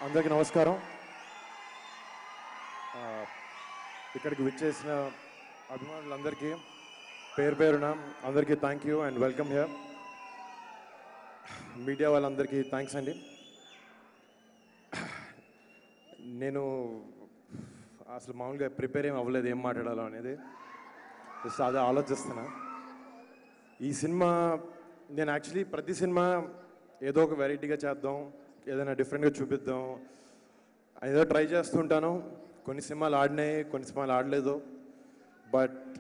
అందరికీ నమస్కారం. ఇక్కడికి విచ్చేసిన అభిమానులందరికీ పేరు పేరున అందరికీ thank you and welcome here. Media వాళ్ళందరికీ థ్యాంక్స్ అండి. నేను అసలు మామూలుగా ప్రిపేర్ ఏం అవ్వలేదు ఏం మాట్లాడాలో అనేది, జస్ట్ అదే ఆలోచిస్తున్నా. ఈ సినిమా నేను యాక్చువల్లీ ప్రతి సినిమా ఏదో ఒక వెరైటీగా చేద్దాం, ఏదైనా డిఫరెంట్గా చూపిద్దాం, ఏదో ట్రై చేస్తుంటాను. కొన్ని సినిమాలు ఆడినాయి, కొన్ని సినిమాలు ఆడలేదు. బట్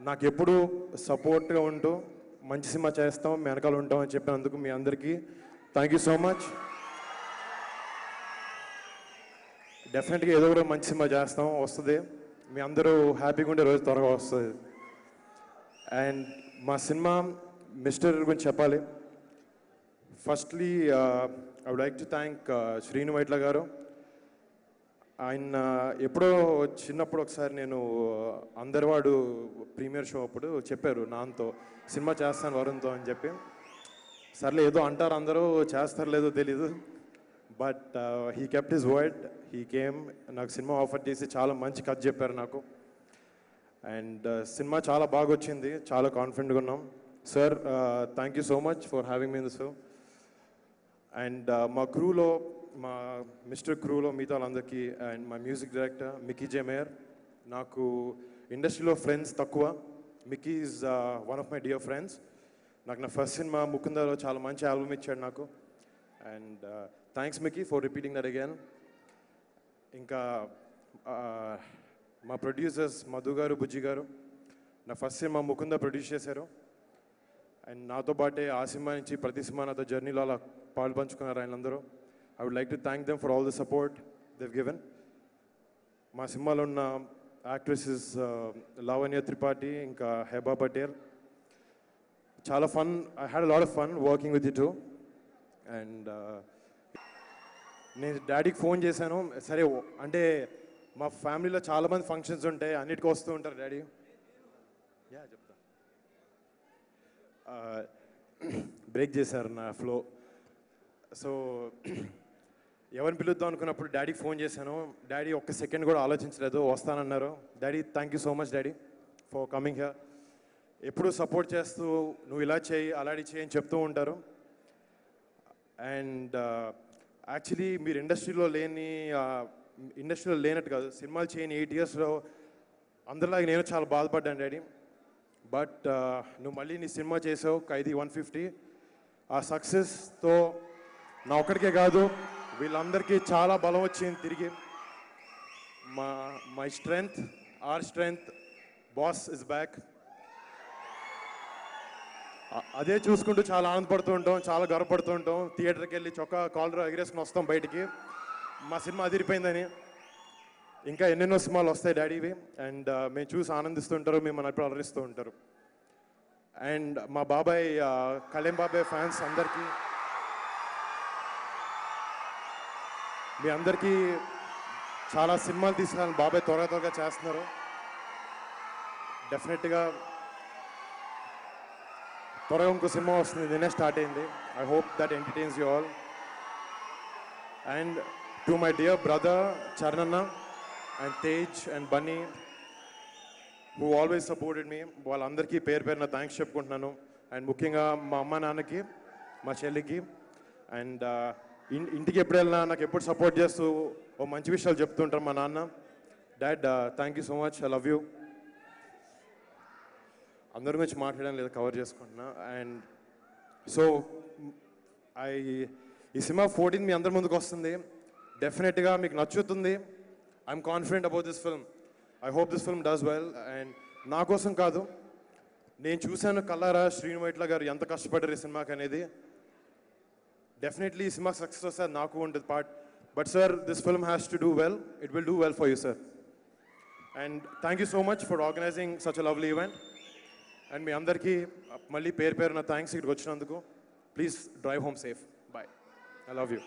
నాకు ఎప్పుడు సపోర్ట్గా ఉంటూ మంచి సినిమా చేస్తాం, మీ వెనకాల ఉంటాం అని చెప్పినందుకు మీ అందరికీ థ్యాంక్ యూ సో మచ్. డెఫినెట్గా ఏదో కూడా మంచి సినిమా చేస్తాం, వస్తుంది. మీ అందరూ హ్యాపీగా ఉండే రోజు త్వరగా వస్తుంది. అండ్ మా సినిమా మిస్టర్ గురించి చెప్పాలి. Firstly I would like to thank Srinu Vaitla గారు. ఆయన ఎప్పుడో చిన్నప్పుడు ఒకసారి నేను అందరివాడు ప్రీమియర్ షో అప్పుడు చెప్పారు నాన్నతో, సినిమా చేస్తాను వరుణ్తో అని చెప్పి. సర్లే ఏదో అంటారు అందరూ, చేస్తారు లేదో తెలీదు. But he kept his word, he came. నాకు సినిమా ఆఫర్ చేసి చాలా మంచి కథ చెప్పారు నాకు. అండ్ సినిమా చాలా బాగా వచ్చింది, చాలా కాన్ఫిడెంట్గా ఉన్నాం. Sir thank you so much for having me in the show. And మా క్రూలో, మా మిస్టర్ క్రూలో మిగతా వాళ్ళందరికీ, అండ్ మా మ్యూజిక్ డైరెక్టర్ మిక్కీ జే మేయర్. నాకు ఇండస్ట్రీలో ఫ్రెండ్స్ తక్కువ, Mickey is one of my dear friends. నాకు నా ఫస్ట్ సినిమా ముకుందాలో చాలా మంచి ఆల్బమ్ ఇచ్చాడు నాకు. And thanks Mickey for repeating that again. ఇంకా మా ప్రొడ్యూసర్స్ మధు గారు, బుజ్జి గారు నా ఫస్ట్ సినిమా ముకుంద ప్రొడ్యూస్ చేశారు. అండ్ నాతో పాటే ఆ సినిమా నుంచి ప్రతి సినిమా నాతో జర్నీలో అలా పాలు పంచుకున్నారు ఆయనందరూ. I would like to thank them for all the support they've given. మా సినిమాలో ఉన్న యాక్ట్రెసెస్ లావణ్య త్రిపాఠి, ఇంకా హెబా పటేల్. చాలా fun, I had lot of fun working with you two. And నేను డాడీకి ఫోన్ చేశాను. సరే అంటే మా ఫ్యామిలీలో చాలామంది ఫంక్షన్స్ ఉంటాయి, అన్నిటికీ వస్తూ ఉంటారు డాడీ. యా చెప్తా. బ్రేక్ చేశారు నా ఫ్లో. సో ఎవరిని పిలుద్దాం అనుకున్నప్పుడు డాడీకి ఫోన్ చేశాను. డాడీ ఒక్క సెకండ్ కూడా ఆలోచించలేదు, వస్తానన్నారు. Daddy thank you so much daddy for coming here. ఎప్పుడూ సపోర్ట్ చేస్తూ నువ్వు ఇలా చేయి అలాంటి చేయి అని చెప్తూ ఉంటారు. అండ్ యాక్చువల్లీ మీరు ఇండస్ట్రీలో లేనట్టు కాదు, సినిమాలు చేయని 8 yearsలో అందరిలాగా నేను చాలా బాధపడ్డాను డాడీ. బట్ నువ్వు మళ్ళీ నీ సినిమా చేసావు ఖైదీ 150. ఆ సక్సెస్తో నా ఒక్కడికే కాదు వీళ్ళందరికీ చాలా బలం వచ్చింది తిరిగి. My strength, our strength, boss is back. అదే చూసుకుంటూ చాలా ఆనందపడుతూ ఉంటాం, చాలా గర్వపడుతూ ఉంటాం. థియేటర్కి వెళ్ళి చొక్కా కాలర్ ఎగిరేసుకుని వస్తాం బయటికి, మా సినిమా అదిరిపోయిందని. ఇంకా ఎన్నెన్నో సినిమాలు వస్తాయి డాడీవి. అండ్ మేము చూసి ఆనందిస్తుంటారు, మిమ్మల్ని ఎప్పుడు అలరిస్తూ ఉంటారు. అండ్ మా బాబాయ్ కళ్యాణ్ బాబాయ్ ఫ్యాన్స్ అందరికీ, మీ అందరికీ చాలా సినిమాలు తీసుకురాని బాబాయ్ త్వరగా చేస్తున్నారు. డెఫినెట్గా త్వరగా ఇంకో సినిమా వస్తుంది, నిన్నే స్టార్ట్ అయింది. I hope that entertains you all. And to my dear brother చరణన్న and Tej and Bunny who always supported me, వాళ్ళందరికీ పేరు పేరున థ్యాంక్స్ చెప్పుకుంటున్నాను. అండ్ ముఖ్యంగా మా అమ్మ నాన్నకి, మా చెల్లికి. అండ్ ఇంటికి ఎప్పుడు వెళ్ళినా నాకు ఎప్పుడు సపోర్ట్ చేస్తూ ఓ మంచి విషయాలు చెప్తుంటారు మా నాన్న. Dad thank you so much, I love you. అందరి గురించి మాట్లాడడం లేదా కవర్ చేసుకుంటున్నా. అండ్ సో ఈ సినిమా 14 మీ అందరి ముందుకు వస్తుంది. డెఫినెట్గా మీకు నచ్చుతుంది. I'm confident about this film. I hope this film does well. And నా కోసం కాదు, నేను చూశాను కల్లారా శ్రీను వైట్ల గారు ఎంత కష్టపడ్డారు ఈ సినిమాకి అనేది. డెఫినెట్లీ ఈ సినిమా సక్సెస్ వస్తే నాకు ఉంటుంది part. But sir this film has to do well, it will do well for you sir. And thank you so much for organising such a lovely event. And మీ అందరికీ మళ్ళీ పేరున thanks ఇక్కడికి వచ్చినందుకు. Please drive home safe. Bye. I love you.